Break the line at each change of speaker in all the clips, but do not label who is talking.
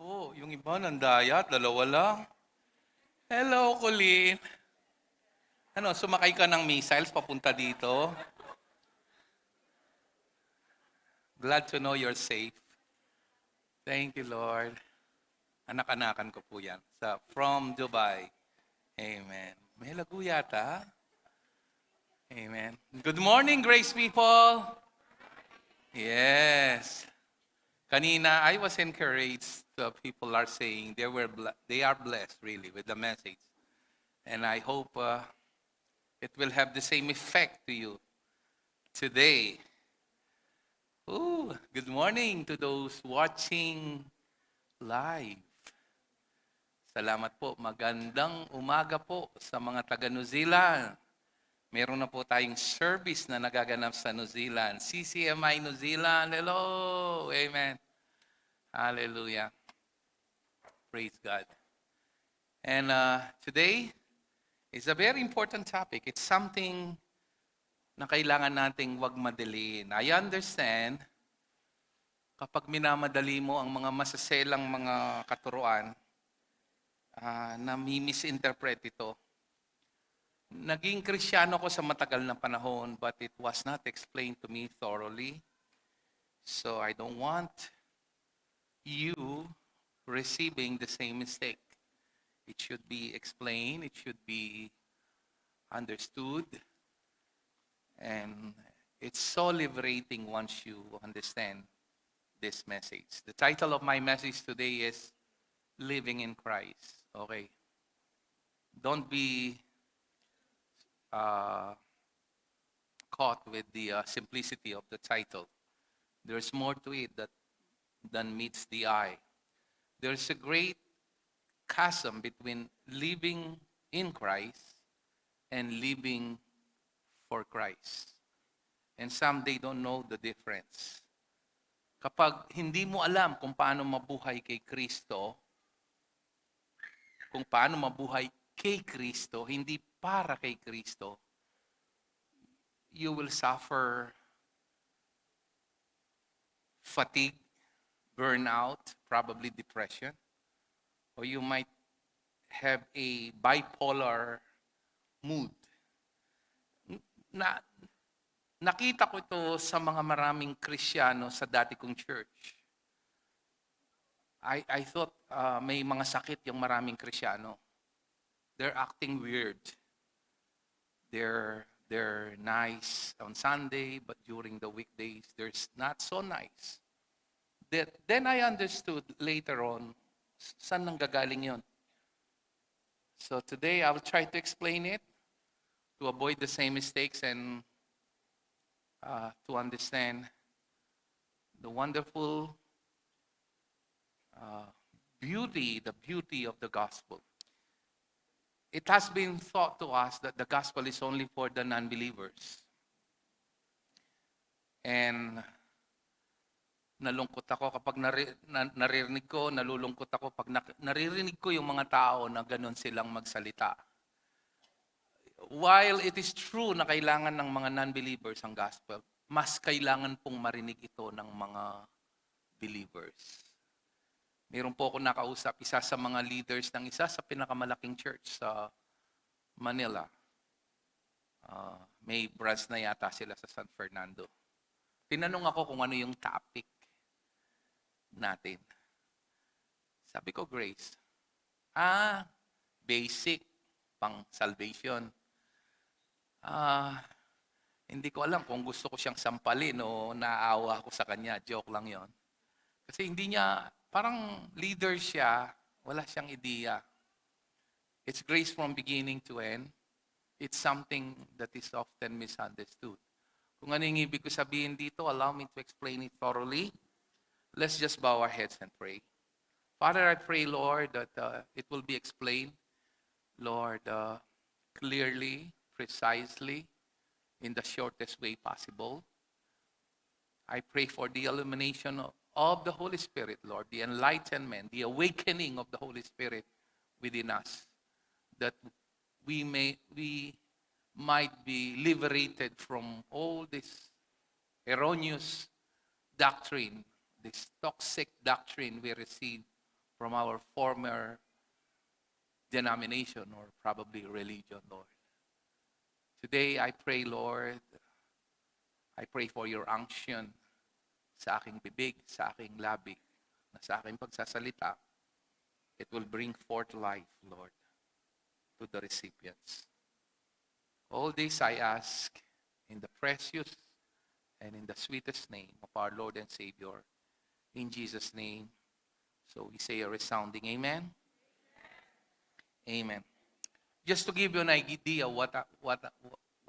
po, yung iba nandaya at dalawa lang. Hello, Colleen. Ano, sumakay ka ng missiles papunta dito? Glad to know you're safe. Thank you, Lord. Anak-anakan ko po yan. From Dubai. Amen. May lagu yata. Amen. Good morning, Grace people. Yes. Kanina, I was encouraged. People are saying they are blessed, really, with the message. And I hope it will have the same effect to you today. Good morning to those watching live. Salamat po. Magandang umaga po sa mga taga New Zealand. Meron na po tayong service na nagaganap sa New Zealand. CCMI New Zealand. Hello. Amen. Hallelujah. Praise God. And today is a very important topic. It's something na kailangan nating wag madaliin. I understand kapag minamadali mo ang mga masaselang mga katuruan, nami-misinterpret ito. Naging Kristiyano ko sa matagal na panahon, but it was not explained to me thoroughly. So I don't want you receiving the same mistake. It should be explained, it should be understood, and it's so liberating once you understand this message. The title of my message today is Living in Christ. Okay. Don't be caught with the simplicity of the title. There's more to it than meets the eye. There's a great chasm between living in Christ and living for Christ. And some, they don't know the difference. Kapag hindi mo alam kung paano mabuhay kay Kristo, hindi para kay Kristo, you will suffer fatigue, burnout, probably depression, or you might have a bipolar mood. Nakita ko ito sa mga maraming Kristiyano sa dati kong church. I thought may mga sakit yung maraming Kristiyano. They're acting weird. They're nice on Sunday, but during the weekdays, they're not so nice. Then I understood later on, saan nanggagaling yun? So today, I will try to explain it to avoid the same mistakes and to understand the wonderful the beauty of the gospel. It has been thought to us that the gospel is only for the non-believers. And nalulungkot ako pag naririnig ko yung mga tao na ganun silang magsalita. While it is true na kailangan ng mga non-believers ang gospel, mas kailangan pong marinig ito ng mga believers. Meron po ako nakausap, isa sa mga leaders ng isa sa pinakamalaking church sa Manila. May branch na yata sila sa San Fernando. Tinanong ako kung ano yung topic natin. Sabi ko, Grace. Basic, pang salvation. Hindi ko alam kung gusto ko siyang sampalin o naaawa ako sa kanya. Joke lang yon. Kasi hindi niya, parang leader siya, wala siyang ideya. It's grace from beginning to end. It's something that is often misunderstood. Kung ano yung ibig ko sabihin dito, allow me to explain it thoroughly. Let's just bow our heads and pray. Father, I pray, Lord, that it will be explained, Lord, clearly, precisely, in the shortest way possible. I pray for the illumination of the Holy Spirit, Lord, the enlightenment, the awakening of the Holy Spirit within us, that we might be liberated from all this erroneous doctrine, this toxic doctrine we receive from our former denomination or probably religion, Lord. Today, I pray, Lord, I pray for your unction sa aking bibig, sa aking labi, na sa aking pagsasalita, it will bring forth life, Lord, to the recipients. All this I ask in the precious and in the sweetest name of our Lord and Savior, in Jesus' name. So we say a resounding amen. Amen. Just to give you an idea what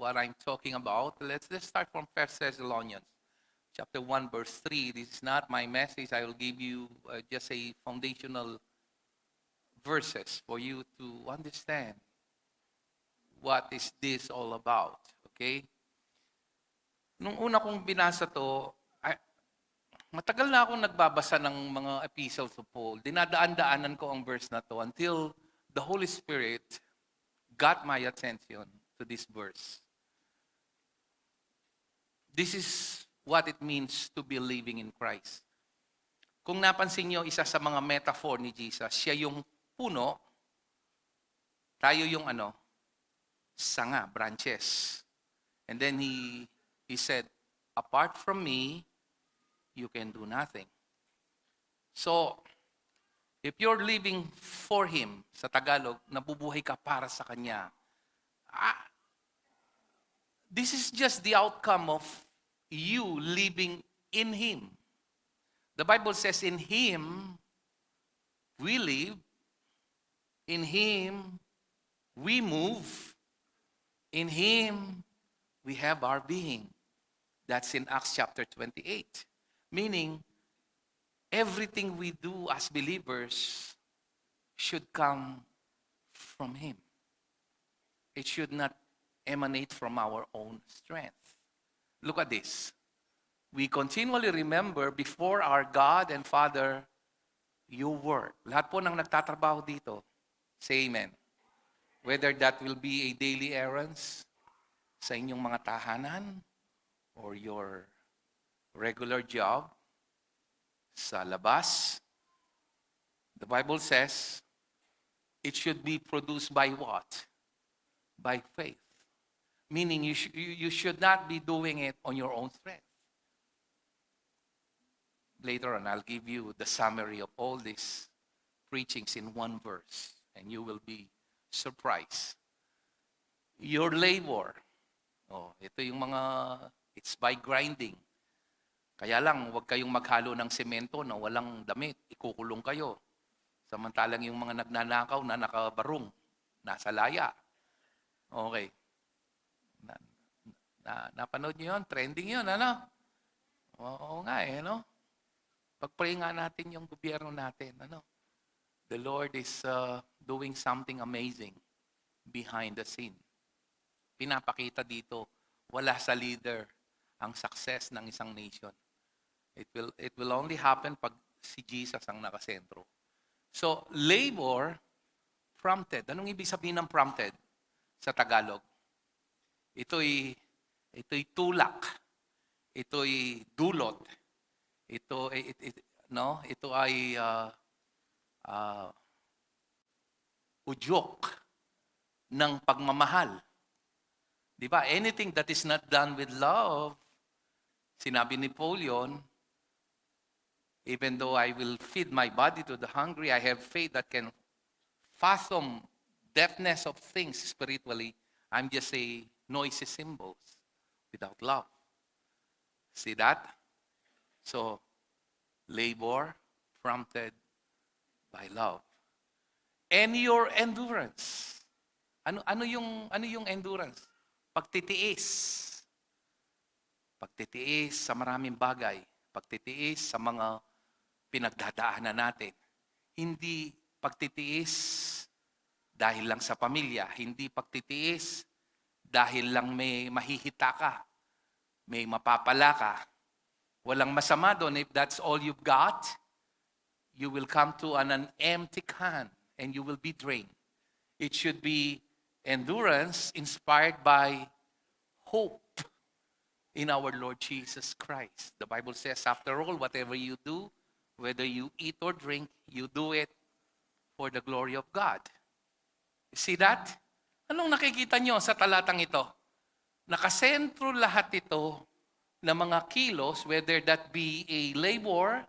I'm talking about, let's start from 1 Thessalonians chapter 1 verse 3. This is not my message. I will give you just a foundational verses for you to understand what is this all about. Okay? Nung una kong binasa to, matagal na akong nagbabasa ng mga epistles of Paul. Dinadaan-daanan ko ang verse na to until the Holy Spirit got my attention to this verse. This is what it means to be living in Christ. Kung napansin nyo, isa sa mga metaphor ni Jesus, siya yung puno, tayo yung sanga, branches. And then he said, apart from me, you can do nothing. So, if you're living for Him, sa Tagalog, nabubuhay ka para sa Kanya, this is just the outcome of you living in Him. The Bible says, in Him, we live, in Him, we move, in Him, we have our being. That's in Acts chapter 28. Meaning, everything we do as believers should come from Him. It should not emanate from our own strength. Look at this. We continually remember before our God and Father your work. Lahat po ng nagtatrabaho dito, say amen. Whether that will be a daily errands sa inyong mga tahanan or your regular job sa labas, the Bible says it should be produced by what? By faith. Meaning you should not be doing it on your own strength. Later on, I'll give you the summary of all these preachings in one verse, and you will be surprised. Your labor, ito yung mga, it's by grinding. Kaya lang, huwag kayong maghalo ng semento na walang damit, ikukulong kayo. Samantalang yung mga nagnanakaw na nakabarong, nasa laya. Okay. Napanood nyo yun? Trending yun, ano? Oo nga Pag-pray nga natin yung gobyerno natin, The Lord is doing something amazing behind the scene. Pinapakita dito, wala sa leader ang success ng isang nation. It will only happen pag si Jesus ang nakasentro. So, labor prompted. Anong ibig sabihin ng prompted sa Tagalog? Ito'y tulak. Ito'y dulot. Ito ay udyok ng pagmamahal. Di ba? Anything that is not done with love, sinabi ni Paul yun, even though I will feed my body to the hungry, I have faith that can fathom depthness of things spiritually. I'm just a noisy cymbals without love. See that? So, labor prompted by love. And your endurance. Ano yung endurance? Pagtitiis. Pagtitiis sa maraming bagay. Pagtitiis sa mga pinagdadaanan natin. Hindi pagtitiis dahil lang sa pamilya. Hindi pagtitiis dahil lang may mahihita ka. May mapapala ka. Walang masama doon if that's all you've got. You will come to an empty can and you will be drained. It should be endurance inspired by hope in our Lord Jesus Christ. The Bible says, after all, whatever you do, whether you eat or drink, you do it for the glory of God. You see that? Anong nakikita nyo sa talatang ito? Nakasentro lahat ito ng mga kilos, whether that be a labor,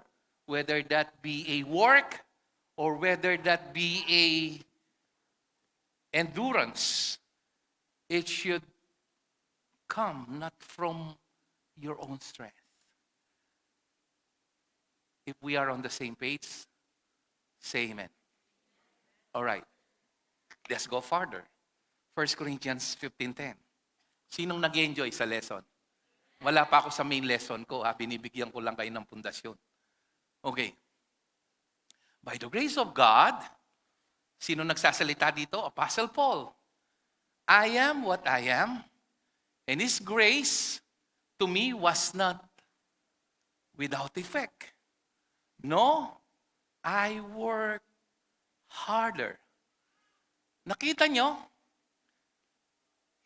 whether that be a work, or whether that be a endurance. It should come not from your own strength. If we are on the same page, say amen. All right. Let's go further. 1 Corinthians 15:10. Sinong nag-enjoy sa lesson? Wala pa ako sa main lesson ko. Binibigyan ko lang kayo ng pundasyon. Okay. By the grace of God, sino nagsasalita dito? Apostle Paul. I am what I am, and His grace to me was not without effect. No, I work harder. Nakita nyo?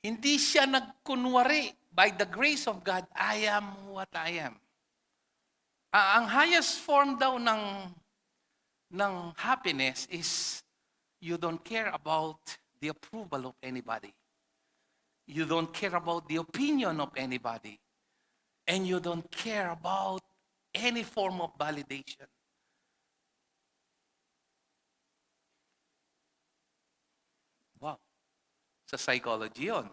Hindi siya nagkunwari. By the grace of God, I am what I am. Ang highest form daw ng happiness is you don't care about the approval of anybody. You don't care about the opinion of anybody. And you don't care about any form of validation. Wow. Sa psychology yun.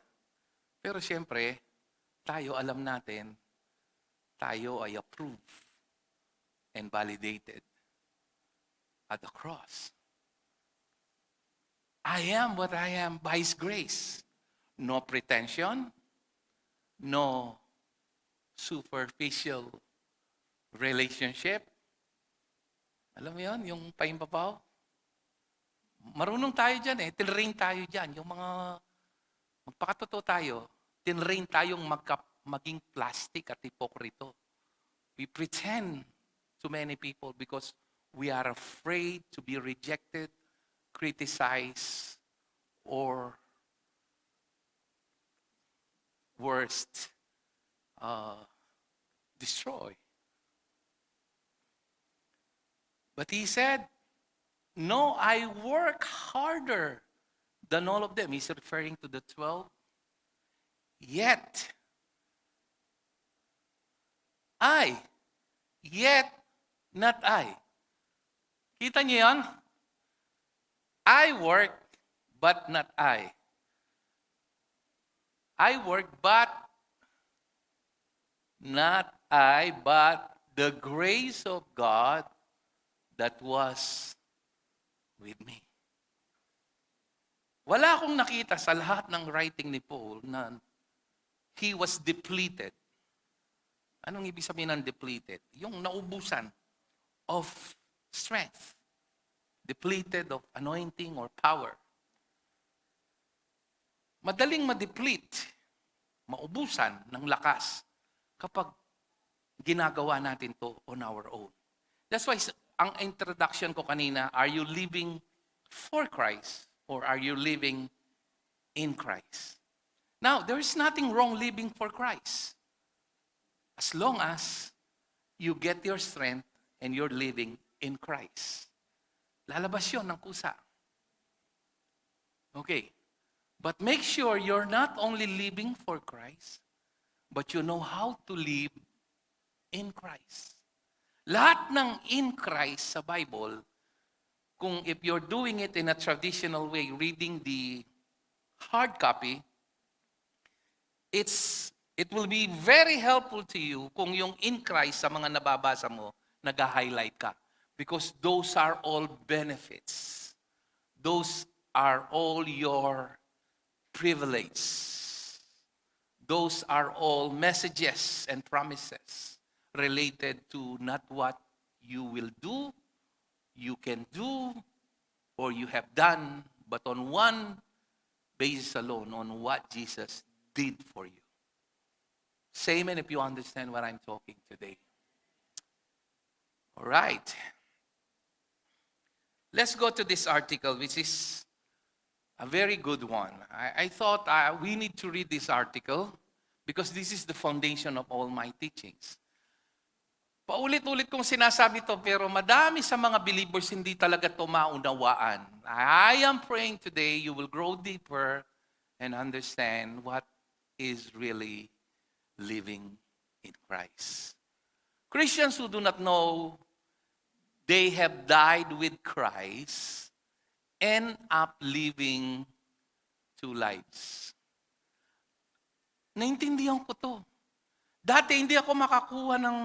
Pero siyempre, tayo alam natin, tayo ay approved and validated at the cross. I am what I am by His grace. No pretension, no superficial relationship. Alam mo yun, yung paimbabaw? Marunong tayo dyan Tinrain tayo dyan. Yung mga, magpakatotoo tayo, tinrain tayong maging plastic at hipokrito. We pretend to many people because we are afraid to be rejected, criticized, or worst, destroyed. But he said, no, I work harder than all of them. He's referring to the 12. Yet not I. Kita niyo yan? I work, but not I. I work, but not I, but the grace of God that was with me. Wala akong nakita sa lahat ng writing ni Paul na he was depleted. Anong ibig sabihin ng depleted? Yung naubusan of strength. Depleted of anointing or power. Madaling ma-deplete, maubusan ng lakas kapag ginagawa natin to on our own. That's why ang introduction ko kanina, are you living for Christ or are you living in Christ? Now, there is nothing wrong living for Christ. As long as you get your strength and you're living in Christ. Lalabas yun ng kusa. Okay. But make sure you're not only living for Christ, but you know how to live in Christ. Lahat ng in Christ sa Bible, kung if you're doing it in a traditional way, reading the hard copy, it will be very helpful to you kung yung in Christ sa mga nababasa mo, nag-highlight ka. Because those are all benefits. Those are all your privilege. Those are all messages and promises related to not what you will do, you can do, or you have done, but on one basis alone, on what Jesus did for you. Say amen if you understand what I'm talking today. All right. Let's go to this article, which is a very good one. I thought we need to read this article because this is the foundation of all my teachings. Paulit-ulit kong sinasabi to, pero madami sa mga believers hindi talaga to maunawaan. I am praying today you will grow deeper and understand what is really living in Christ. Christians who do not know they have died with Christ end up living two lives. Naintindihan ko to. Dati hindi ako makakuha ng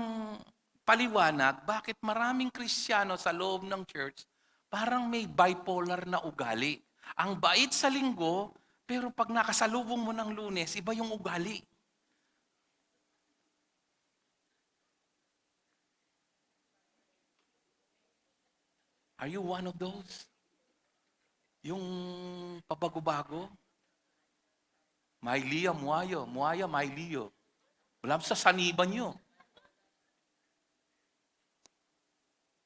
paliwanag bakit maraming Kristiyano sa loob ng church parang may bipolar na ugali. Ang bait sa linggo, pero pag nakasalubong mo ng Lunes, iba yung ugali. Are you one of those? Yung pabago-bago? Mailiya, muayo. Muaya, mailiyo. Wala sa saniban nyo.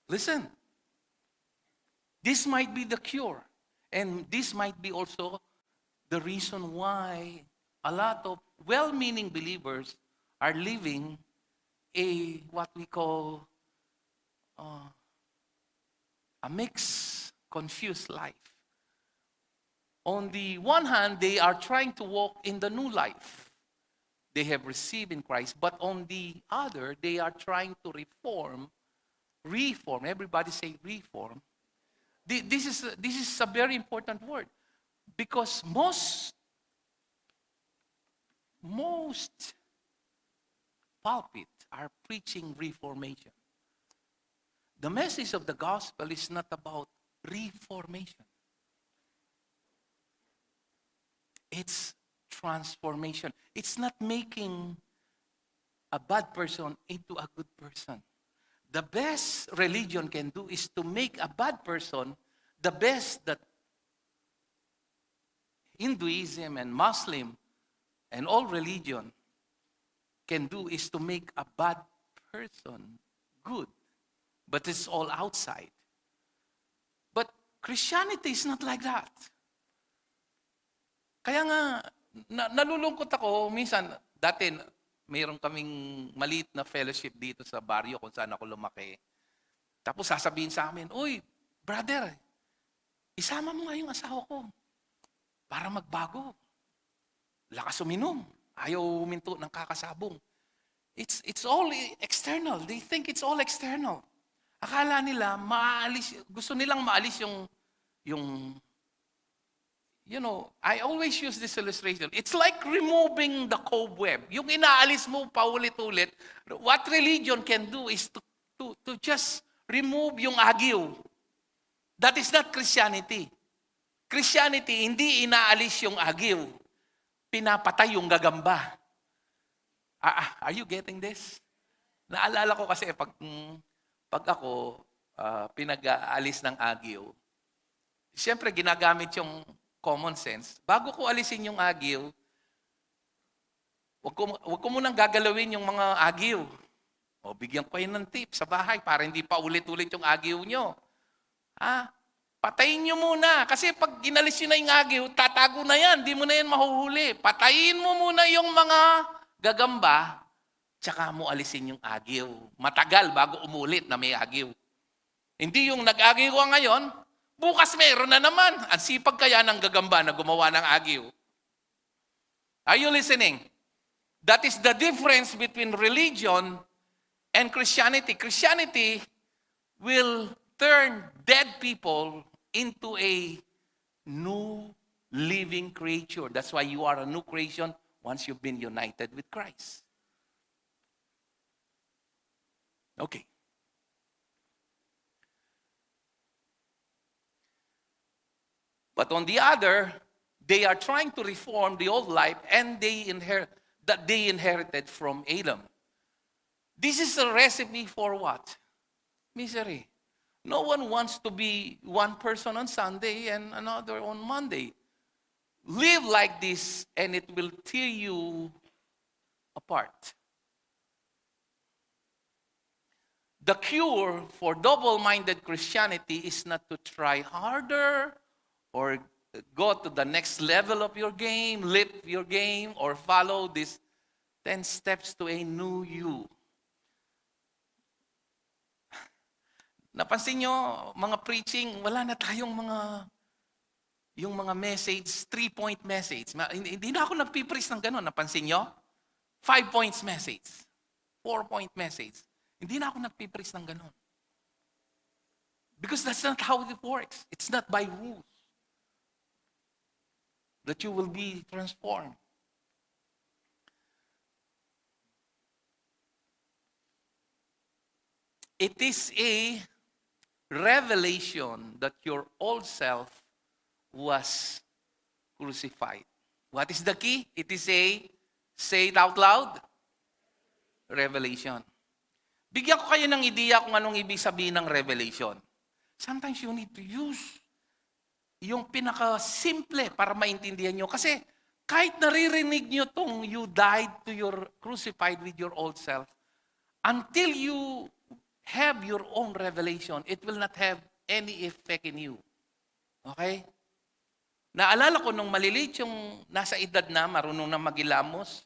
Listen. This might be the cure. And this might be also the reason why a lot of well-meaning believers are living a what we call a mixed, confused life. On the one hand, they are trying to walk in the new life they have received in Christ. But on the other, they are trying to reform. Everybody say reform. This is a very important word. Because most pulpit are preaching reformation. The message of the gospel is not about reformation. It's transformation. It's not making a bad person into a good person. The best religion can do is to make a bad person the best that Hinduism and Muslim and all religion can do is to make a bad person good. But it's all outside. But Christianity is not like that. Kaya nga, nalulungkot ako, minsan, dati, mayroon kaming maliit na fellowship dito sa baryo kung saan ako lumaki. Tapos sasabihin sa amin, uy, brother, isama mo nga yung asawa ko para magbago. Lakas uminom. Ayaw uminto ng kakasabong. It's all external. They think it's all external. Akala nila, gusto nilang maalis yung you know, I always use this illustration. It's like removing the cobweb. Yung inaalis mo paulit-ulit, what religion can do is to just remove yung agiw. That is not Christianity. Christianity, hindi inaalis yung agiw. Pinapatay yung gagamba. Are you getting this? Naalala ko kasi pag ako pinag-aalis ng agiw, siyempre ginagamit yung common sense. Bago ko alisin yung agiw, wag ko munang gagalawin yung mga agiw. O bigyan ko kayo ng tip sa bahay para hindi pa ulit-ulit yung agiw nyo. Patayin nyo muna. Kasi pag ginalis nyo na yung agiw, tatago na yan. Di mo na yan mahuhuli. Patayin mo muna yung mga gagamba, tsaka mo alisin yung agiw. Matagal bago umulit na may agiw. Hindi yung nag-agiw ka ngayon, bukas meron na naman. Ang sipag kaya ng gagamba na gumawa ng agiw. Are you listening? That is the difference between religion and Christianity. Christianity will turn dead people into a new living creature. That's why you are a new creation once you've been united with Christ. Okay. But on the other, they are trying to reform the old life and that they inherited from Adam. This is a recipe for what? Misery. No one wants to be one person on Sunday and another on Monday. Live like this and it will tear you apart. The cure for double-minded Christianity is not to try harder or go to the next level of your game, lift your game, or follow these 10 steps to a new you. Napansin nyo, mga preaching, wala na tayong yung mga message, 3-point message. Hindi na ako nagpipreach ng gano'n. Napansin nyo? 5 points message. 4-point message. Hindi na ako nagpipreach ng gano'n. Because that's not how it works. It's not by rules that you will be transformed. It is a revelation that your old self was crucified. What is the key? It is say it out loud, revelation. Bigyan ko kayo ng ideya kung anong ibig sabihin ng revelation. Sometimes you need to use yung pinaka-simple para maintindihan nyo. Kasi kahit naririnig nyo tong you died to your crucified with your old self, until you have your own revelation, it will not have any effect in you. Okay? Naalala ko nung maliliit yung nasa edad na, marunong na magilamos,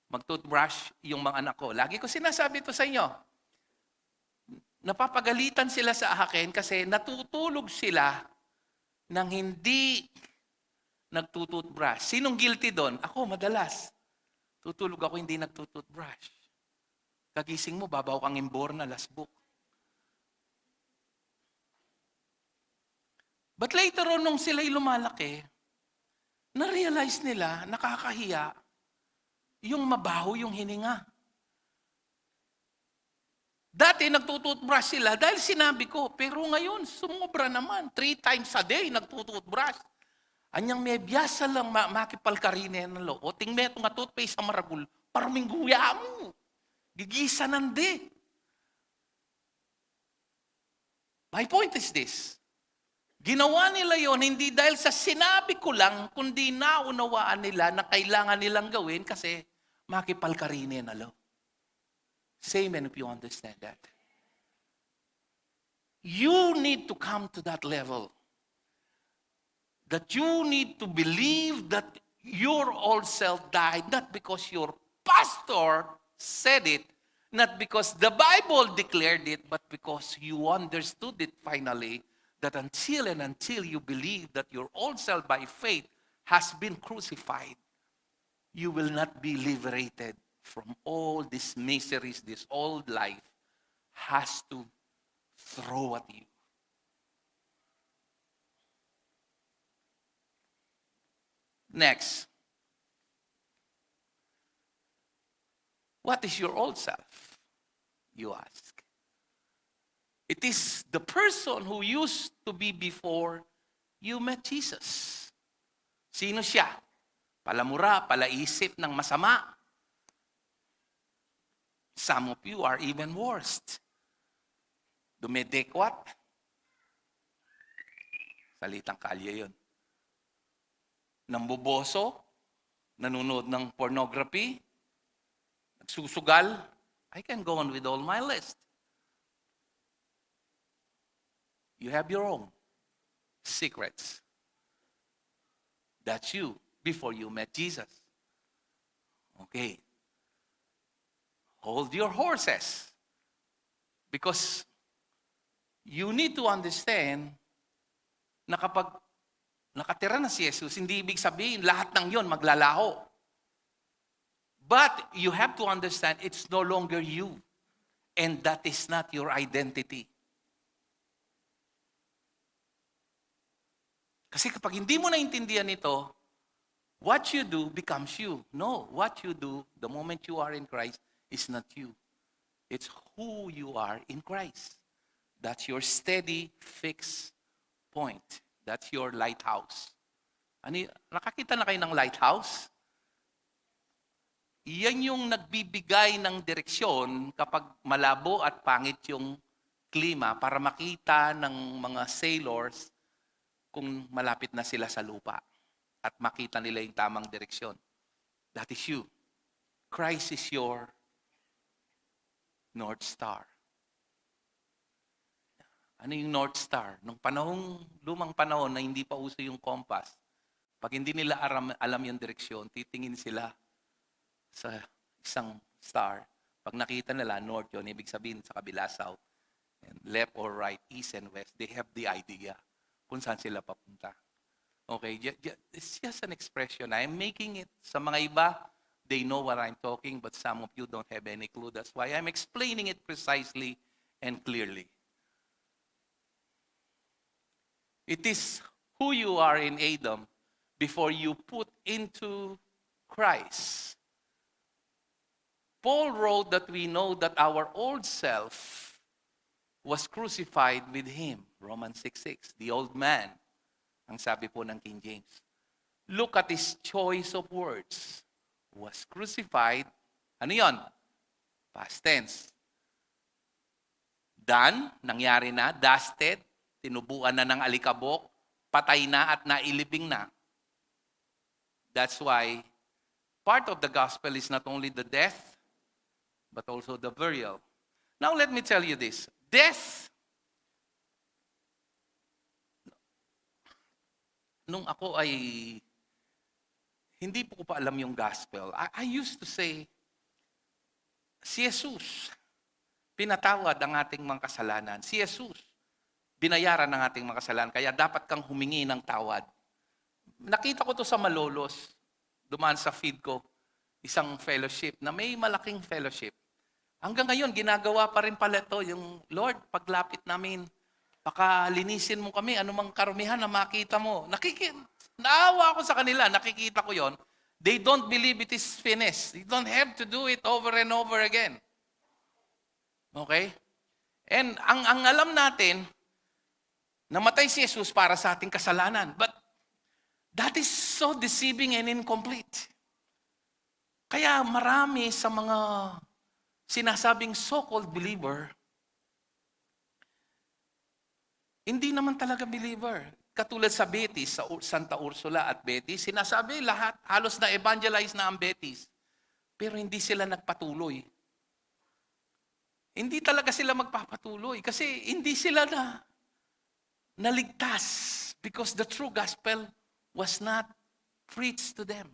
mag-toothbrush yung mga anak ko. Lagi ko sinasabi ito sa inyo. Napapagalitan sila sa akin kasi natutulog sila nang hindi nagtututbrush. Sinong guilty doon? Ako, madalas. Tutulog ako hindi nagtututbrush. Kagising mo, babaw kang imbor na lasbuk. But later on, nung sila'y lumalaki, na-realize nila, nakakahiya, yung mabaho yung hininga. Dati nagtututbrush sila dahil sinabi ko, pero ngayon, sumobra naman. 3 times a day nagtututbrush. Anyang may biyasa lang makipalkarine ng lo. O tingme ito nga toothpaste sa maragul, parmingguya mo. Gigisa nandi. My point is this. Ginawa nila yon hindi dahil sa sinabi ko lang, kundi naunawaan nila na kailangan nilang gawin kasi makipalkarine na lo. Say amen if you understand that. You need to come to that level. That you need to believe that your old self died, not because your pastor said it, not because the Bible declared it, but because you understood it finally, that until you believe that your old self by faith has been crucified, you will not be liberated from all these miseries this old life has to throw at you. Next. What is your old self? You ask. It is the person who used to be before you met Jesus. Sino siya? Palamura, palaisip ng masama. Some of you are even worse. Dumedekwat. Salitang kalye yun. Namboboso, nanonood ng pornography, nagsusugal. I can go on with all my list. You have your own secrets. That's you before you met Jesus. Okay. Hold your horses. Because you need to understand na kapag nakatira na si Jesus, hindi ibig sabihin lahat ng yon maglalaho. But you have to understand it's no longer you. And that is not your identity. Kasi kapag hindi mo naintindihan ito, what you do becomes you. No, what you do the moment you are in Christ is not you. It's who you are in Christ. That's your steady, fixed point. That's your lighthouse. Nakakita na kayo ng lighthouse? Iyan yung nagbibigay ng direksyon kapag malabo at pangit yung klima para makita ng mga sailors kung malapit na sila sa lupa at makita nila yung tamang direksyon. That is you. Christ is your North Star. Ano yung North Star? Nung lumang panahon na hindi pa uso yung compass, pag hindi nila alam yung direksyon, titingin sila sa isang star. Pag nakita nila, north yun, ibig sabihin sa kabila, south. left or right, east and west, they have the idea kung saan sila papunta. Okay, it's just an expression. I'm making it. Sa mga iba, they know what I'm talking, but some of you don't have any clue. That's why I'm explaining it precisely and clearly. It is who you are in Adam before you put into Christ. Paul wrote that we know that our old self was crucified with him. Romans 6:6. The old man, ang sabi po ng King James. Look at his choice of words. Was crucified. Ano yon? Past tense. Done, nangyari na, dusted, tinubuan na ng alikabok, patay na at nailibing na. That's why part of the gospel is not only the death, but also the burial. Now let me tell you this. Death, nung ako ay hindi po ko pa alam yung gospel, I used to say, si Jesus, pinatawad ang ating mga kasalanan. Si Jesus, binayaran ang ating mga kasalanan, kaya dapat kang humingi ng tawad. Nakita ko to sa Malolos, dumaan sa feed ko, isang fellowship na may malaking fellowship. Hanggang ngayon, ginagawa pa rin pala ito, yung Lord, paglapit namin, pakalinisin mo kami, anumang karumihan na makita mo. Naawa ako sa kanila, nakikita ko yon. They don't believe it is finished. You don't have to do it over and over again. Okay? And ang alam natin, namatay si Jesus para sa ating kasalanan. But that is so deceiving and incomplete. Kaya marami sa mga sinasabing so-called believer, hindi naman talaga believer. Katulad sa Betis, sa Santa Ursula at Betis, sinasabi lahat, halos na evangelize na ang Betis. Pero hindi sila nagpatuloy. Hindi talaga sila magpapatuloy kasi hindi sila naligtas because the true gospel was not preached to them.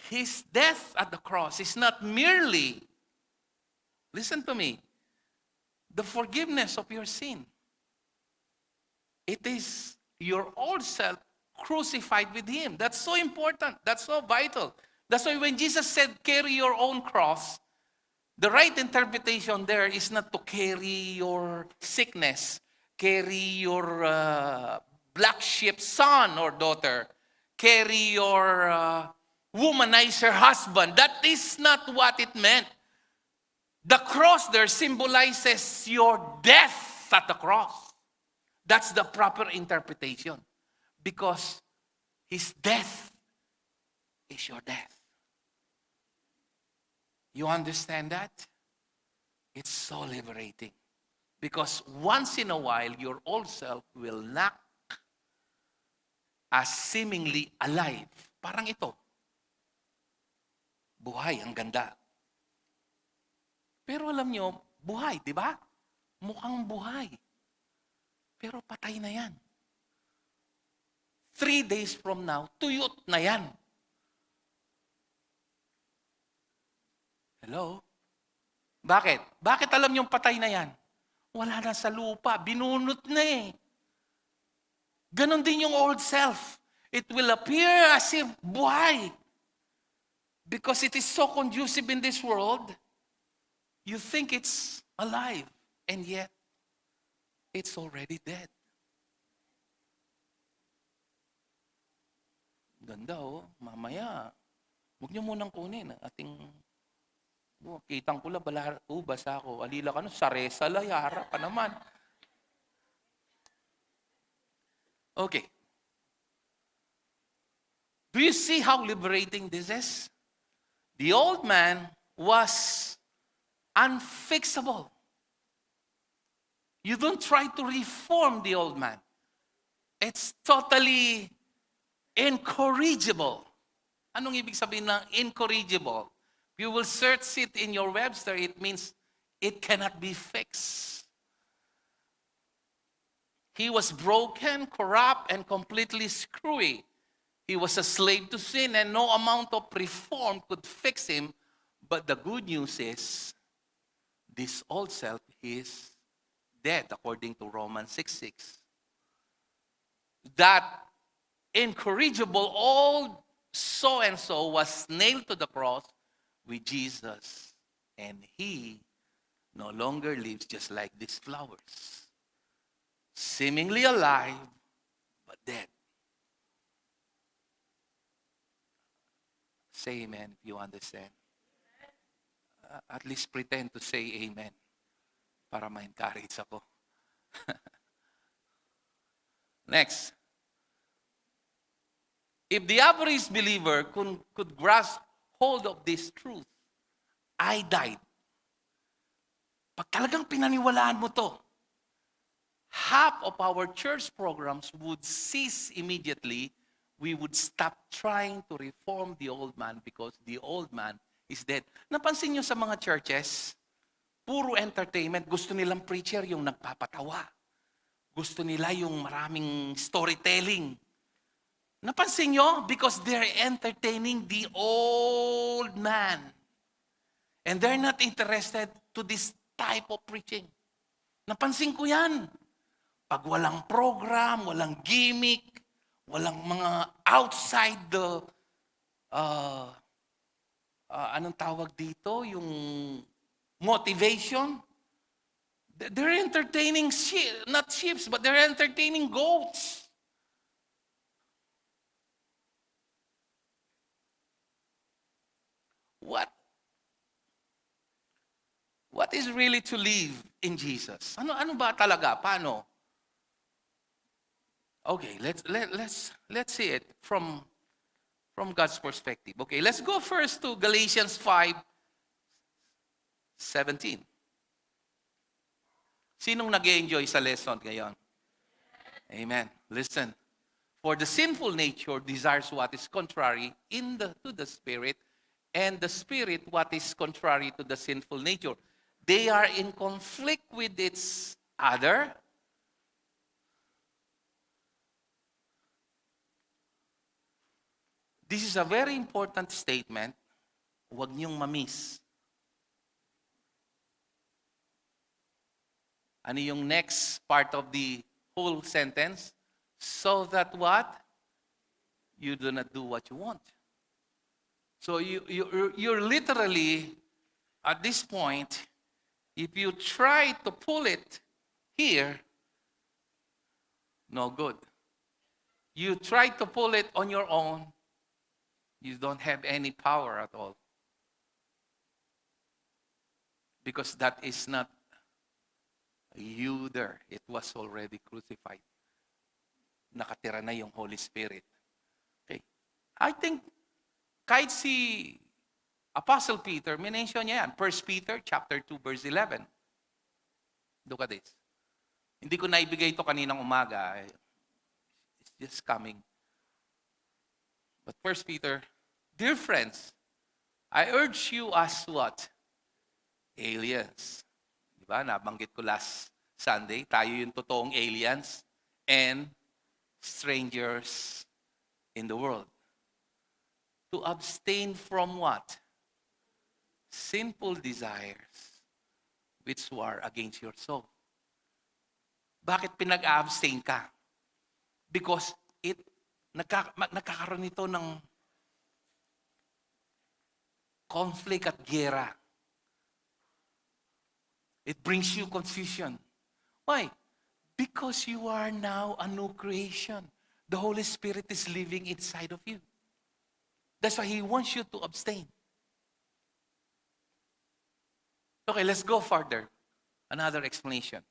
His death at the cross is not merely, listen to me, the forgiveness of your sin. It is your old self crucified with him. That's so important. That's so vital. That's why when Jesus said, carry your own cross, the right interpretation there is not to carry your sickness, carry your black sheep son or daughter, carry your womanizer husband. That is not what it meant. The cross there symbolizes your death at the cross. That's the proper interpretation. Because his death is your death. You understand that? It's so liberating. Because once in a while, your old self will knock as seemingly alive. Parang ito. Buhay, ang ganda. Pero alam nyo, buhay, di ba? Mukhang buhay. Pero patay na yan. 3 days from now, tuyot na yan. Hello? Bakit? Bakit alam nyo patay na yan? Wala na sa lupa. Binunot na eh. Ganon din yung old self. It will appear as if buhay. Because it is so conducive in this world, you think it's alive, and yet, it's already dead. Ganda oh, mamaya. Huwag niyo munang kunin. Ating, kitang ko lang, basa ako. Alila ka no, saresa layara pa naman. Okay. Do you see how liberating this is? The old man was unfixable. You don't try to reform the old man. It's totally incorrigible. Anong ibig sabihin ng incorrigible? If you will search it in your Webster, it means it cannot be fixed. He was broken, corrupt, and completely screwy. He was a slave to sin, and no amount of reform could fix him. But the good news is, this old self is dead, according to Romans 6:6. That incorrigible old so-and-so was nailed to the cross with Jesus. And he no longer lives, just like these flowers. Seemingly alive, but dead. Say amen if you understand. At least pretend to say amen para ma-encourage ako. Next. If the average believer could grasp hold of this truth, I died. Pag talagang pinaniwalaan mo to, half of our church programs would cease immediately. We would stop trying to reform the old man because the old man is dead. Napansin nyo sa mga churches, puro entertainment. Gusto nilang preacher yung nagpapatawa. Gusto nila yung maraming storytelling. Napansin nyo? Because they're entertaining the old man. And they're not interested to this type of preaching. Napansin ko yan. Pag walang program, walang gimmick, walang mga outside the, anong tawag dito? Yung motivation. They're entertaining not sheep, but they're entertaining goats. What is really to live in Jesus? Ano ba talaga? Paano? Okay, let's see it from God's perspective. Okay, let's go first to Galatians 5:17. Sinong nag-enjoy sa lesson ngayon? Amen. Listen. For the sinful nature desires what is contrary to the spirit, and the spirit what is contrary to the sinful nature. They are in conflict with each other. This is a very important statement. Huwag niyong ma-miss. Ano yung next part of the whole sentence? So that what? You do not do what you want. So you're literally, at this point, if you try to pull it here, no good. You try to pull it on your own, you don't have any power at all. Because that is not you there. It was already crucified. Nakatira na yung Holy Spirit. Okay. I think kahit si Apostle Peter, minention niya yan. 1 Peter chapter 2 verse 11. Look at this. Hindi ko naibigay ito kaninang umaga. It's just coming. But 1 Peter, dear friends, I urge you as what? Aliens. Diba? Nabanggit ko last Sunday, tayo yung totoong aliens and strangers in the world. To abstain from what? Sinful desires which war against your soul. Bakit pinag-abstain ka? Because nagkakaroon ito ng conflict at gera. It brings you confusion. Why? Because you are now a new creation. The Holy Spirit is living inside of you. That's why He wants you to abstain. Okay, let's go further. Another explanation.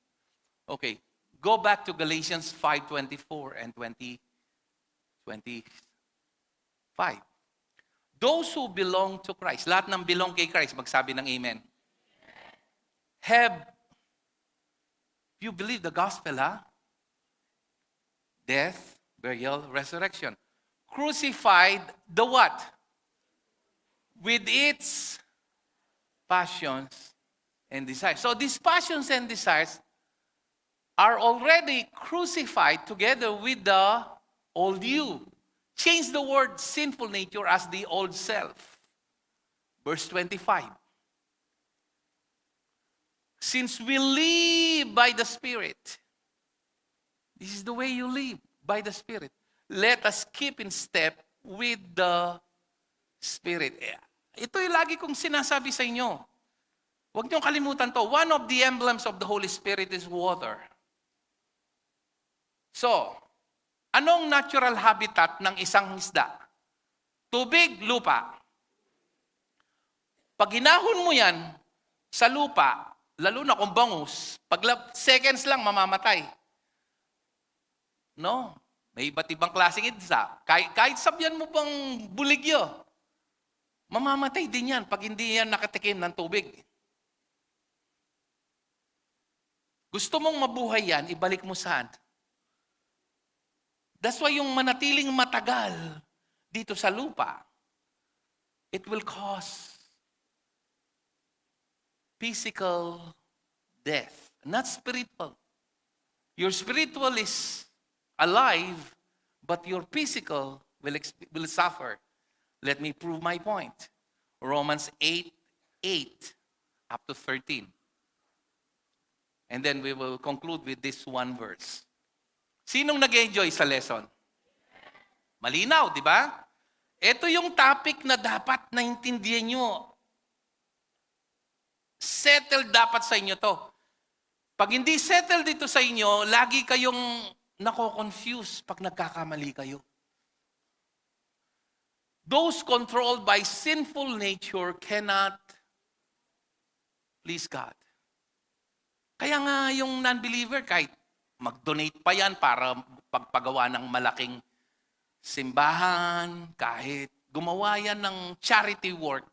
Okay, go back to Galatians 5:24 and 25. Those who belong to Christ, lahat ng belong kay Christ, magsabi ng amen. Have you believe the gospel, ha? Death, burial, resurrection. Crucified the what? With its passions and desires. So these passions and desires are already crucified together with the old you. Change the word sinful nature as the old self. Verse 25. Since we live by the Spirit, this is the way you live, by the Spirit. Let us keep in step with the Spirit. Ito yung lagi kong sinasabi sa inyo. Huwag niyong kalimutan to. One of the emblems of the Holy Spirit is water. So, anong natural habitat ng isang isda? Tubig, lupa. Pag hinahon mo yan sa lupa, lalo na kung bangus, pag seconds lang, mamamatay. No? May iba't ibang klaseng isda. Kahit sabyan mo pang buligyo, mamamatay din yan pag hindi yan nakatikim ng tubig. Gusto mong mabuhay yan, ibalik mo saan? That's why yung manatiling matagal dito sa lupa, it will cause physical death, not spiritual. Your spiritual is alive, but your physical will suffer. Let me prove my point. Romans 8:8 up to 13. And then we will conclude with this one verse. Sinong nag-enjoy sa lesson? Malinaw, di ba? Ito yung topic na dapat naintindihan nyo. Settled dapat sa inyo to. Pag hindi settled dito sa inyo, lagi kayong nako-confuse pag nagkakamali kayo. Those controlled by sinful nature cannot please God. Kaya nga yung non-believer, kahit mag-donate pa yan para pagpagawa ng malaking simbahan, kahit gumawa yan ng charity work,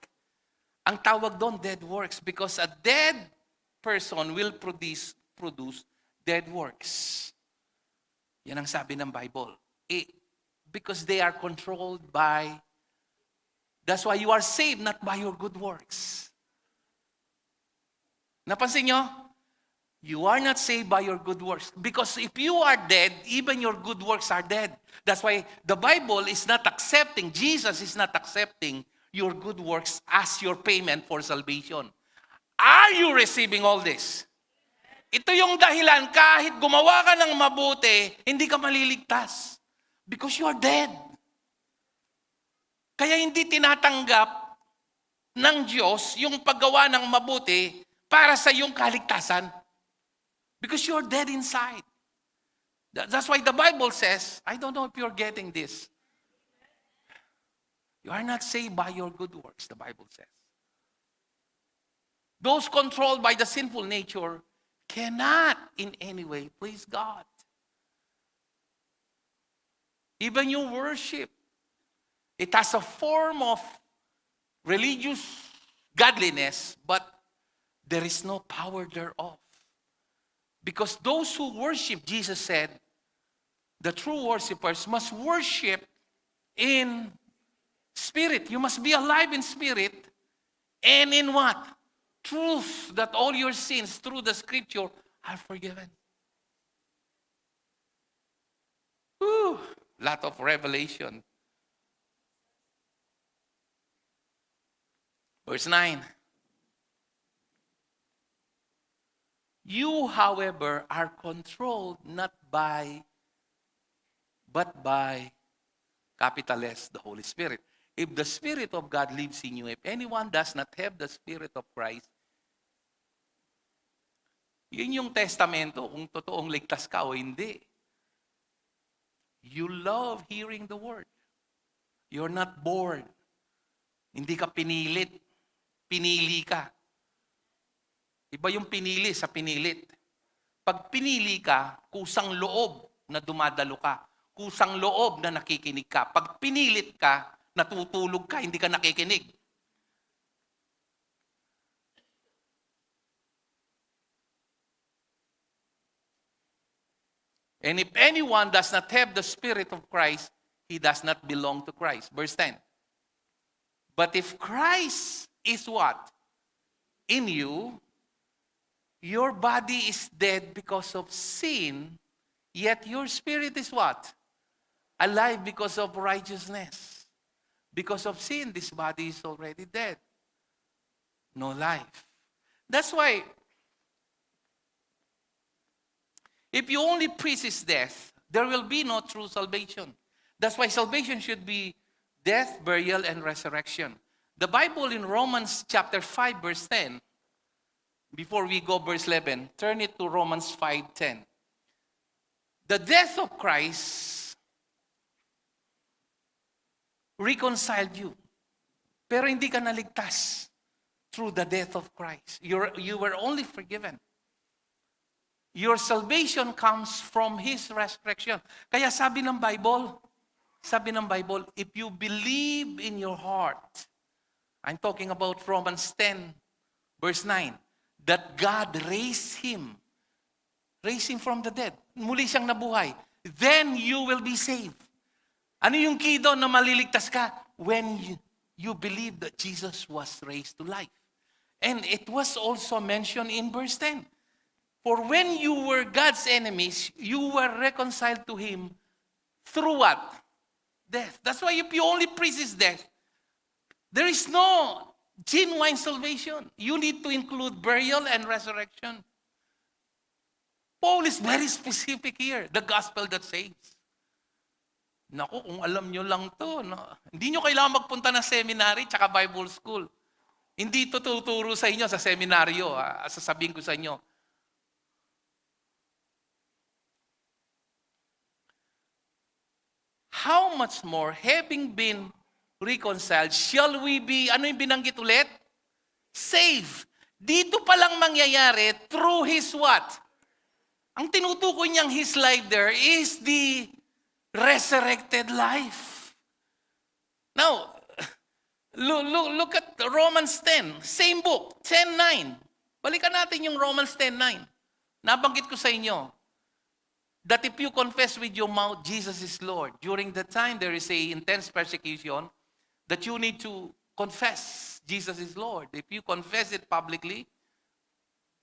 ang tawag doon, dead works. Because a dead person will produce dead works. Yan ang sabi ng Bible. Because they are controlled by, that's why you are saved, not by your good works. Napansin nyo? You are not saved by your good works. Because if you are dead, even your good works are dead. That's why the Bible is not accepting, Jesus is not accepting your good works as your payment for salvation. Are you receiving all this? Ito yung dahilan, kahit gumawa ka ng mabuti, hindi ka maliligtas. Because you are dead. Kaya hindi tinatanggap ng Diyos yung paggawa ng mabuti para sa iyong kaligtasan. Because you're dead inside. That's why the Bible says, I don't know if you're getting this. You are not saved by your good works, the Bible says. Those controlled by the sinful nature cannot in any way please God. Even your worship, it has a form of religious godliness, but there is no power thereof. Because those who worship, Jesus said, the true worshipers must worship in spirit. You must be alive in spirit. And in what? Truth, that all your sins through the scripture are forgiven. Whew, lot of revelation. Verse 9. You, however, are controlled not by, but by, capital S, the Holy Spirit. If the Spirit of God lives in you, if anyone does not have the Spirit of Christ, yun yung testamento, kung totoong ligtas ka o hindi. You love hearing the word. You're not bored. Hindi ka pinilit. Pinili ka. Iba yung pinili sa pinilit. Pag pinili ka, kusang loob na dumadalo ka. Kusang loob na nakikinig ka. Pag pinilit ka, natutulog ka, hindi ka nakikinig. And if anyone does not have the Spirit of Christ, he does not belong to Christ. Verse 10. But if Christ is what? In you, your body is dead because of sin, yet your spirit is what? Alive because of righteousness. Because of sin, this body is already dead. No life. That's why If you only preach his death, there will be no true salvation. That's why salvation should be death, burial, and resurrection. The Bible in Romans chapter 5, verse 10, before we go verse 11, turn it to Romans 5:10. The death of Christ reconciled you. Pero hindi ka naligtas through the death of Christ. You were only forgiven. Your salvation comes from His resurrection. Kaya sabi ng Bible, if you believe in your heart, I'm talking about Romans 10, verse 9, that God raised Him from the dead. Muli siyang nabuhay. Then you will be saved. Ano yung key doon na maliligtas ka? When you believe that Jesus was raised to life. And it was also mentioned in verse 10. For when you were God's enemies, you were reconciled to Him through what? Death. That's why if you only preach His death, there is no genuine salvation. You need to include burial and resurrection. Paul is very specific here. The gospel that saves. Naku, kung alam nyo lang to, no? Hindi nyo kailangan magpunta ng seminary tsaka Bible school. Hindi ito tuturo sa inyo sa seminaryo. Sasabihin ko sa inyo. How much more, having been reconciled, shall we be, ano yung binanggit ulit? Saved. Dito palang mangyayari through His what? Ang tinutukoy niyang His life there is the resurrected life. Now, look at Romans 10, same book, 10:9. Balikan natin yung Romans 10:9. Nabanggit ko sa inyo that if you confess with your mouth Jesus is Lord, during the time there is a intense persecution, that you need to confess Jesus is Lord. If you confess it publicly,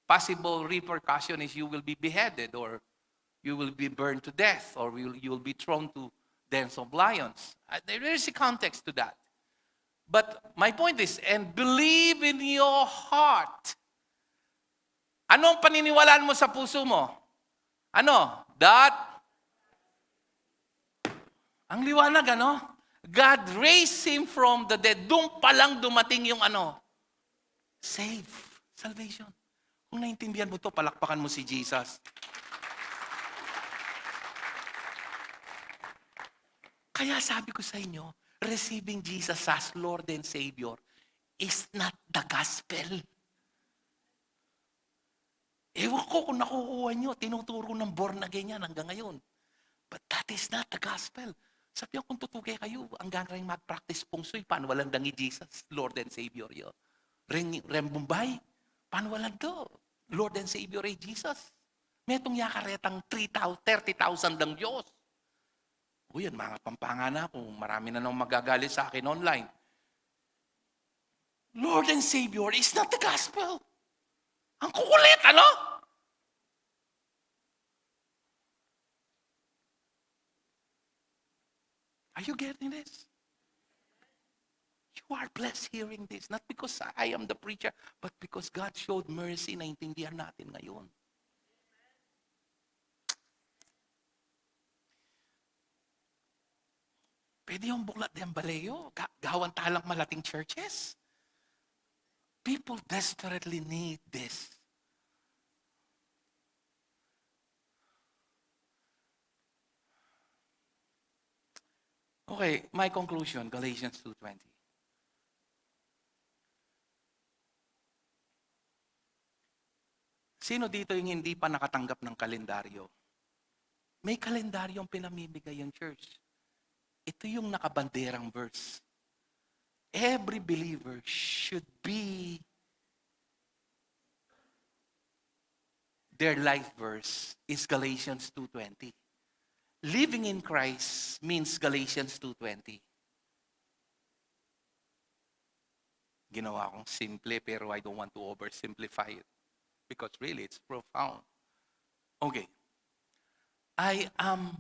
possible repercussion is you will be beheaded, or you will be burned to death, or you will be thrown to dens of lions. There is a context to that. But my point is, and believe in your heart. Ano ang paniniwalaan mo sa puso mo? Ano? That, ang liwanag, ano? God raised Him from the dead. Doon pa lang dumating yung ano? Save. Salvation. Kung naintindihan mo to, palakpakan mo si Jesus. Kaya sabi ko sa inyo, receiving Jesus as Lord and Savior is not the gospel. Ewan ko kung nakukuha nyo, tinuturo ng born again yan hanggang ngayon. But that is not the gospel. Sabi kung tutugay kayo, hanggang rin mag-practice pong suy, paano walang dangi Jesus, Lord and Savior yun. Rembumbay, paano walang do? Lord and Savior ay Jesus. May itong yakaretang 30,000 ng Diyos. O yan, mga pampanga na kung marami na nang magagalit sa akin online. Lord and Savior is not the gospel. Ang kukulit, ano? Are you getting this? You are blessed hearing this. Not because I am the preacher, but because God showed mercy na intindihan natin ngayon. Pwede yung buklat ng baleyo, gawan talang malating churches. People desperately need this. Okay, my conclusion, Galatians 2:20. Sino dito yung hindi pa nakatanggap ng kalendaryo? May kalendaryong pinamimigay yung church. Ito yung nakabanderang verse. Every believer should be, their life verse is Galatians 2:20. Living in Christ means Galatians 2:20. Ginawa kong simple pero I don't want to oversimplify it because really it's profound. Okay. I am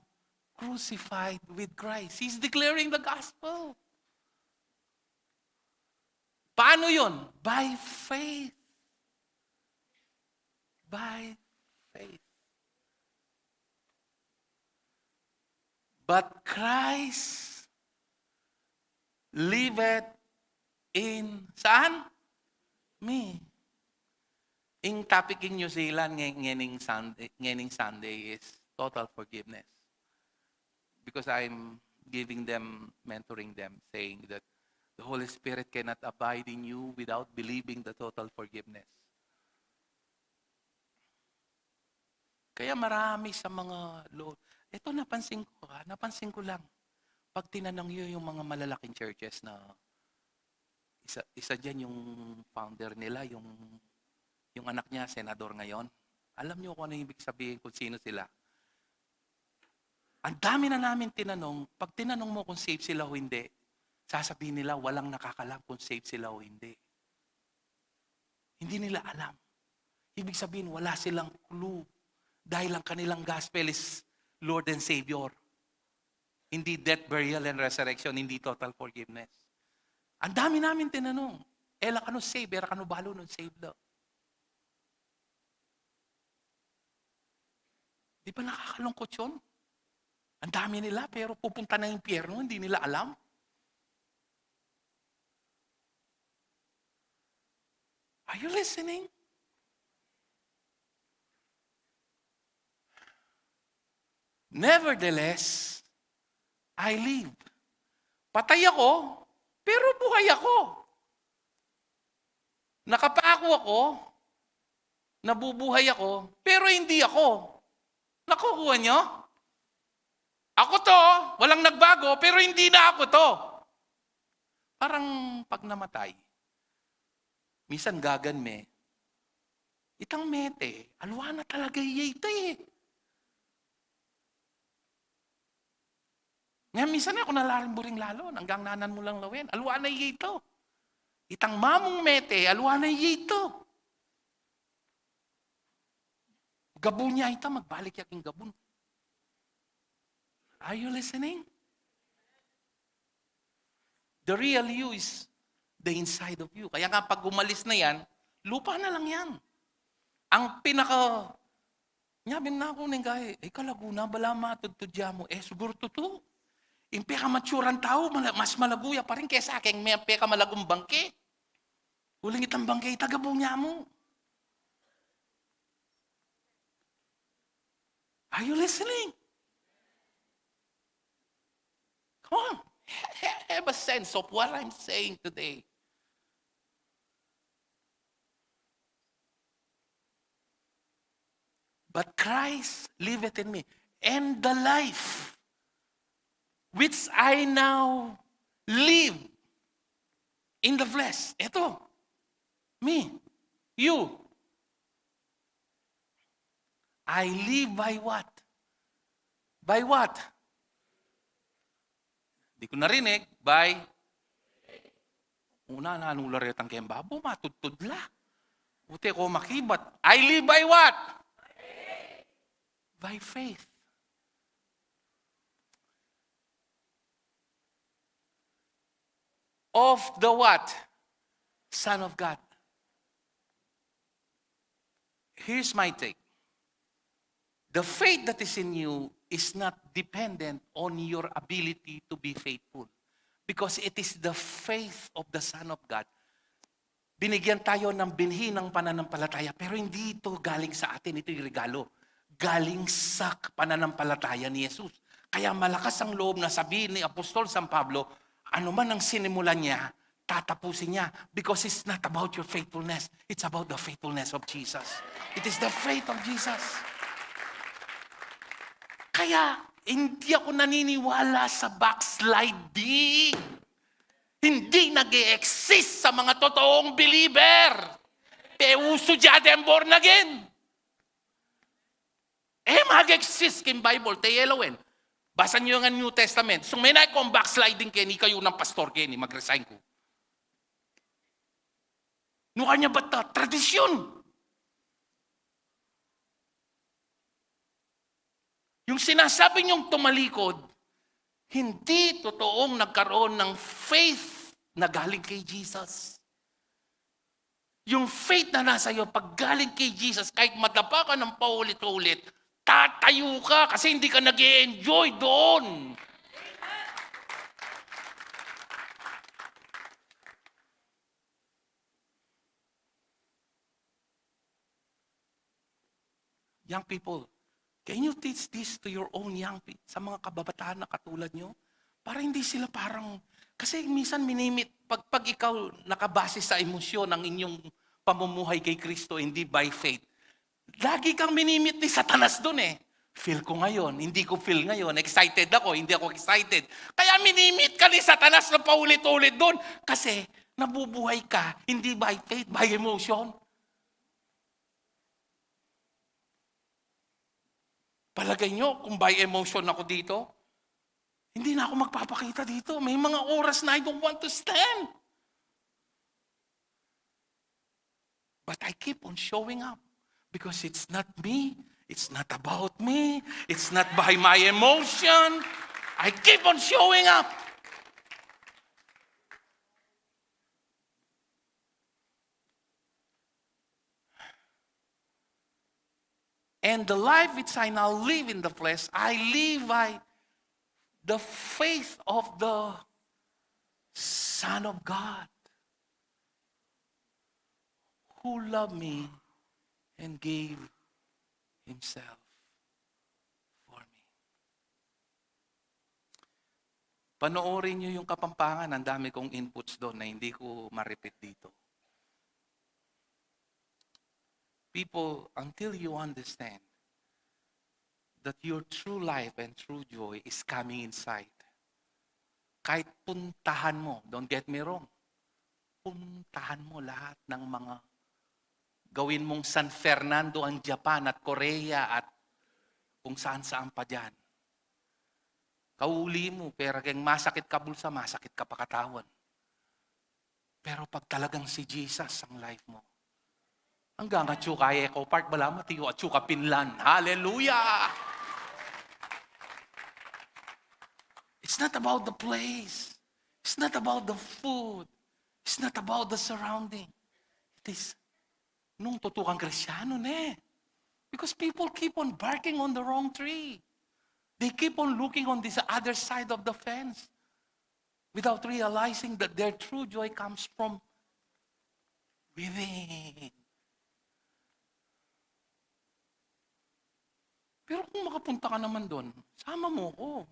crucified with Christ. He's declaring the gospel. Paano yun? By faith. By faith. But Christ liveth in, saan? Me. Ang topic in New Zealand ngayong Sunday is total forgiveness. Because I'm giving them, mentoring them, saying that the Holy Spirit cannot abide in you without believing the total forgiveness. Kaya marami sa mga Lord, ito napansin ko lang. Pag tinanong nyo yung mga malalaking churches na isa dyan yung founder nila, yung anak niya, senador ngayon. Alam niyo kung ano yung ibig sabihin kung sino sila. Ang dami na namin tinanong, pag tinanong mo kung safe sila o hindi, sasabihin nila walang nakakalam kung safe sila o hindi. Hindi nila alam. Ibig sabihin wala silang clue. Dahil ang kanilang gospel is Lord and Savior. Hindi death, burial, and resurrection. Hindi total forgiveness. Ang dami namin tinanong. Ela ka no save, era ka no balo nun save daw. Di ba nakakalungkot yun? Ang dami nila, pero pupunta ng impyerno, hindi nila alam. Are you listening? Nevertheless, I live. Patay ako, pero buhay ako. Nakapako ako, nabubuhay ako, pero hindi ako. Nakukuha nyo? Ako to, walang nagbago, pero hindi na ako to. Parang pag namatay, minsan gaganme, itang mete, alwa na talaga iyayta eh. Ngayon, minsan ako nalarimburing lalo, hanggang nanan mo lang lawin, alwa na iyayto. Itang mamong mete, alwa na iyayto. Gabon niya ita, magbalik yaking gabon. Are you listening? The real you is the inside of you. Kaya nga pag umalis na yan, lupa na lang yan. Ang nyabin na ako ng gaya, kalaguna, bala matudtudya mo, siguro totoo. Yung peka-maturan tao, mas malaguya pa rin kesa aking may peka-malagong bangke. Huling itang bangke, tagabong niya mo. Are you listening? Come on. Have a sense of what I'm saying today. But Christ liveth in me. And the life which I now live in the flesh. Ito. Me. You. I live by what? By what? Di ko narinig. By? Una, nanularetang kayang babo, matudtudla. Buti ko makibat. I live by what? By faith. Of the what? Son of God. Here's my take. The faith that is in you is not dependent on your ability to be faithful. Because it is the faith of the Son of God. Binigyan tayo ng binhi ng pananampalataya, pero hindi ito galing sa atin, ito yung regalo. Galing sa pananampalataya ni Jesus. Kaya malakas ang loob na sabihin ni Apostol San Pablo, ano man ang sinimulan niya, tatapusin niya. Because it's not about your faithfulness. It's about the faithfulness of Jesus. It is the faith of Jesus. Kaya, hindi ako naniniwala sa backsliding. Hindi nag-e-exist sa mga totoong believer. Uso dyan born again. Mag-exist kin Bible, tayelawin. Basa niyo ang New Testament. So may na akong backsliding kini kayo ng pastor kini, mag-resign ko. No kanya ba ta? Tradisyon. Yung sinasabi niyong tumalikod, hindi totoong nagkaroon ng faith na galing kay Jesus. Yung faith na nasa iyo, pag galing kay Jesus, kahit madapa ka ng paulit-ulit, Tatayo ka kasi hindi ka nag-e-enjoy doon. Young people, can you teach this to your own young people, sa mga kababataan na katulad nyo? Para hindi sila parang, kasi minsan pag ikaw nakabase sa emosyon ng inyong pamumuhay kay Kristo, hindi by faith, lagi kang minimit ni Satanas doon eh. Feel ko ngayon, hindi ko feel ngayon. Excited ako, hindi ako excited. Kaya minimit ka ni Satanas na paulit-ulit doon. Kasi nabubuhay ka, hindi by faith, by emotion. Palagay nyo, kung by emotion ako dito, hindi na ako magpapakita dito. May mga oras na I don't want to stand. But I keep on showing up. Because it's not me. It's not about me. It's not by my emotion. I keep on showing up. And the life which I now live in the flesh, I live by the faith of the Son of God, who loved me and gave Himself for me. Panoorin niyo yung Kapampangan, ang dami kong inputs doon na hindi ko ma-repeat dito. People, until you understand that your true life and true joy is coming inside. Kahit puntahan mo, don't get me wrong, puntahan mo lahat ng mga gawin mong San Fernando ang Japan at Korea at kung saan-saan pa dyan. Kauli mo, pero kung masakit ka bulsa, masakit ka pa katawan. Pero pag talagang si Jesus ang life mo, hanggang at Chuka Eco Park, bala matiyo at Chuka Pinlan. Hallelujah! It's not about the place. It's not about the food. It's not about the surrounding. It is, nung tutukang Kristyano ne. Because people keep on barking on the wrong tree. They keep on looking on this other side of the fence without realizing that their true joy comes from within. Pero kung makapunta ka naman doon, sama mo ko.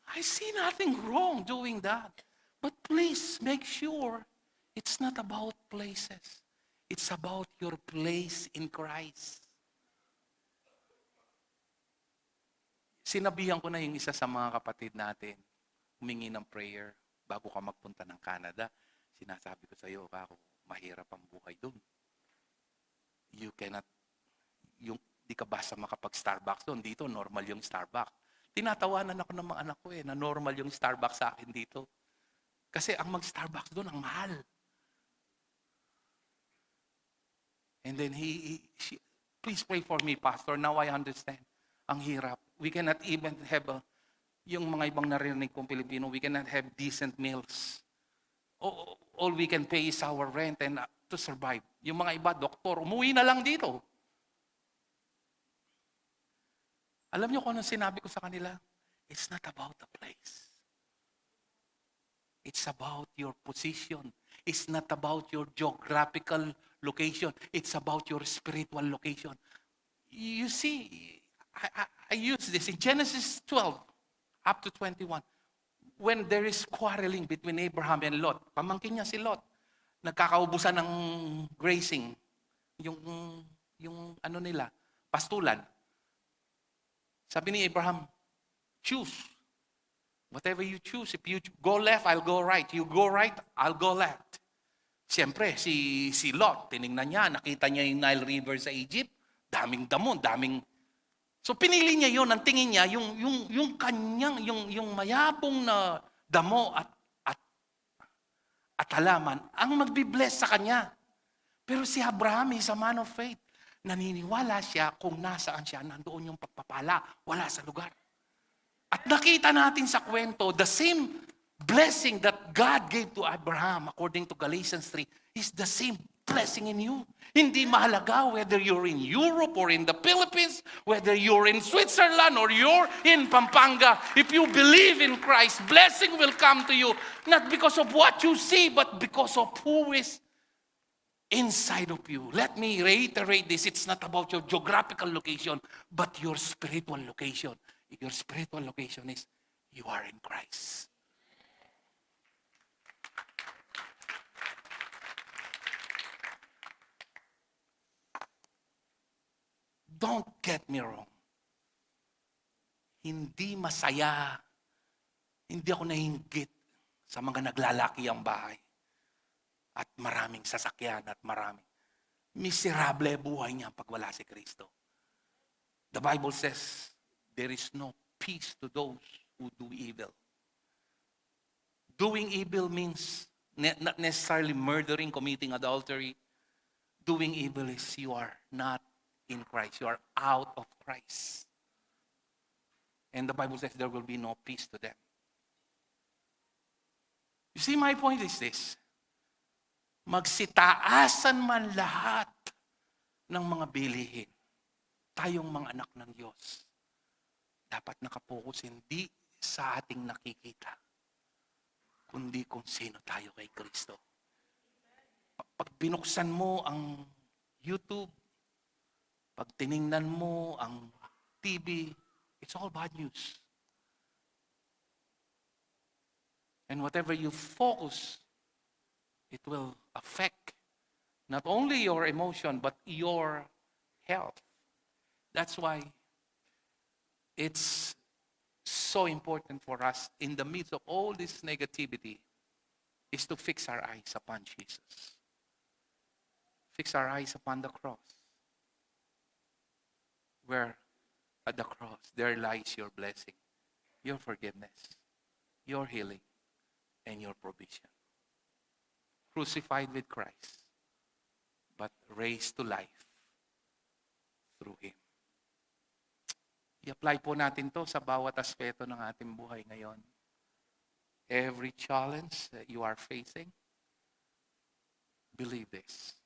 I see nothing wrong doing that. But please make sure it's not about places. It's about your place in Christ. Sinabihan ko na yung isa sa mga kapatid natin, humingi ng prayer bago ka magpunta ng Canada. Sinasabi ko sa iyo, ako, mahirap ang buhay doon. You cannot, di ka basta makapag-Starbucks doon. Dito, normal yung Starbucks. Tinatawanan ako ng mga anak ko na normal yung Starbucks sa akin dito. Kasi ang mag-Starbucks doon, ang mahal. And then please pray for me, Pastor. Now I understand. Ang hirap. We cannot even have yung mga ibang narinig kong Pilipino, we cannot have decent meals. All we can pay is our rent and to survive. Yung mga iba, doktor, umuwi na lang dito. Alam niyo kung anong sinabi ko sa kanila? It's not about the place. It's about your position. It's not about your geographical location. It's about your spiritual location. You see, I use this in Genesis 12 up to 21. When there is quarreling between Abraham and Lot, pamangkin niya si Lot, nagkakaubusan ng grazing, yung ano nila, pastulan. Sabi ni Abraham, choose. Whatever you choose. If you go left, I'll go right. You go right, I'll go left. Siyempre, si Lot, tinignan niya, nakita niya yung Nile River sa Egypt, daming damon, daming... So pinili niya yun, ang tingin niya, yung kanyang, yung mayabong na damo at halaman, ang magbibless sa kanya. Pero si Abraham is a man of faith. Naniniwala siya kung nasaan siya, nandoon yung pagpapala, wala sa lugar. At nakita natin sa kwento, the same blessing that God gave to Abraham, according to Galatians 3, is the same blessing in you. Hindi mahalaga whether you're in Europe or in the Philippines, whether you're in Switzerland or you're in Pampanga. If you believe in Christ, blessing will come to you. Not because of what you see, but because of who is inside of you. Let me reiterate this. It's not about your geographical location, but your spiritual location. Your spiritual location is you are in Christ. Don't get me wrong. Hindi masaya. Hindi ako nainggit sa mga naglalaki ang bahay. At maraming sasakyan at maraming. Miserable buhay niya pag wala si Kristo. The Bible says, there is no peace to those who do evil. Doing evil means not necessarily murdering, committing adultery. Doing evil is you are not in Christ. You are out of Christ. And the Bible says there will be no peace to them. You see, my point is this. Magsitaasan man lahat ng mga bilihin. Tayong mga anak ng Diyos. Dapat nakapokus hindi sa ating nakikita, kundi kung sino tayo kay Kristo. Pag binuksan mo ang YouTube, pag tiningnan mo ang TV, it's all bad news. And whatever you focus, it will affect not only your emotion, but your health. That's why it's so important for us in the midst of all this negativity is to fix our eyes upon Jesus. Fix our eyes upon the cross. Where at the cross, there lies your blessing, your forgiveness, your healing, and your provision. Crucified with Christ, but raised to life through Him. I-apply po natin to sa bawat aspeto ng ating buhay ngayon. Every challenge that you are facing, believe this.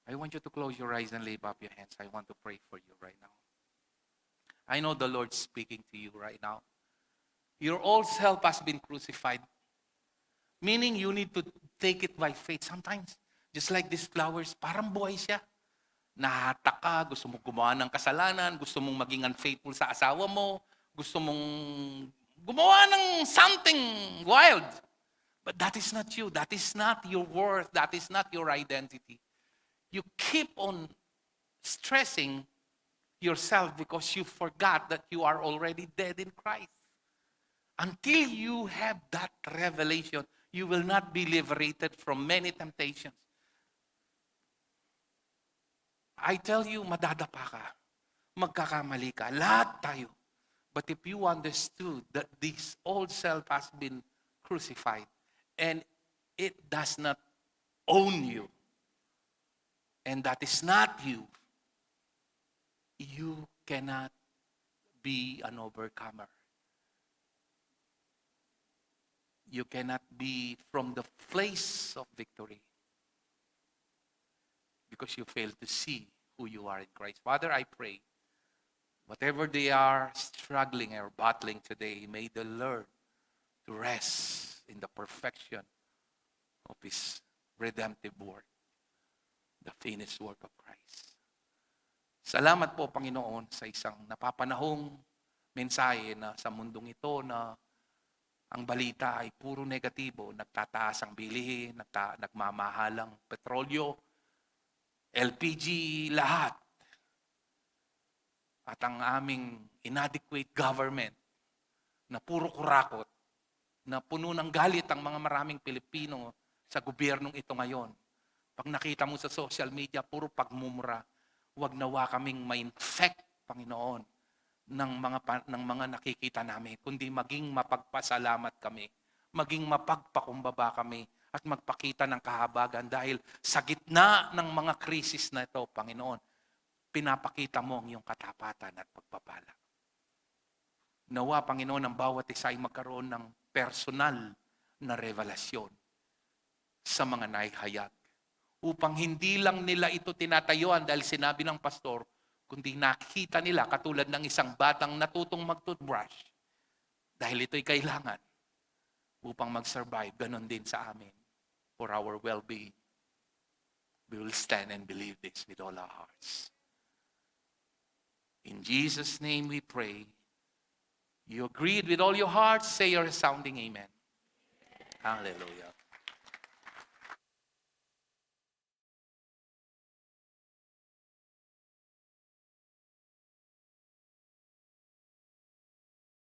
I want you to close your eyes and lift up your hands. I want to pray for you right now. I know the Lord's speaking to you right now. Your old self has been crucified. Meaning you need to take it by faith. Sometimes, just like these flowers, parang buhay siya. Nahatak ka, gusto mong gumawa ng kasalanan, gusto mong maging unfaithful sa asawa mo, gusto mong gumawa ng something wild. But that is not you. That is not your worth. That is not your identity. You keep on stressing yourself because you forgot that you are already dead in Christ. Until you have that revelation, you will not be liberated from many temptations. I tell you, madadapa ka. Magkakamali ka. Lahat tayo. But if you understood that this old self has been crucified and it does not own you, and that is not you, you cannot be an overcomer. You cannot be from the place of victory because you fail to see who you are in Christ. Father, I pray, whatever they are struggling or battling today, may they learn to rest in the perfection of His redemptive work, the finished work of Christ. Salamat po, Panginoon, sa isang napapanahong mensahe na sa mundong ito na ang balita ay puro negatibo, nagtataas ang bilihin, nagmamahalang petrolyo, LPG, lahat. At ang aming inadequate government na puro kurakot, na puno ng galit ang mga maraming Pilipino sa gobyernong ito ngayon. Pag nakita mo sa social media, puro pagmumura. Huwag nawa kaming ma-infect, Panginoon, ng mga nakikita namin, kundi maging mapagpasalamat kami, maging mapagpakumbaba kami, at magpakita ng kahabagan dahil sa gitna ng mga krisis na ito, Panginoon, pinapakita mo ang iyong katapatan at pagpapala. Nawa, Panginoon, ang bawat isa ay magkaroon ng personal na revelasyon sa mga naihayag upang hindi lang nila ito tinatayuan dahil sinabi ng pastor, kundi nakita nila katulad ng isang batang natutong mag-toothbrush. Dahil ito'y kailangan upang mag-survive. Ganon din sa amin for our well-being. We will stand and believe this with all our hearts. In Jesus' name we pray. You agreed with all your hearts, say your resounding amen. Hallelujah.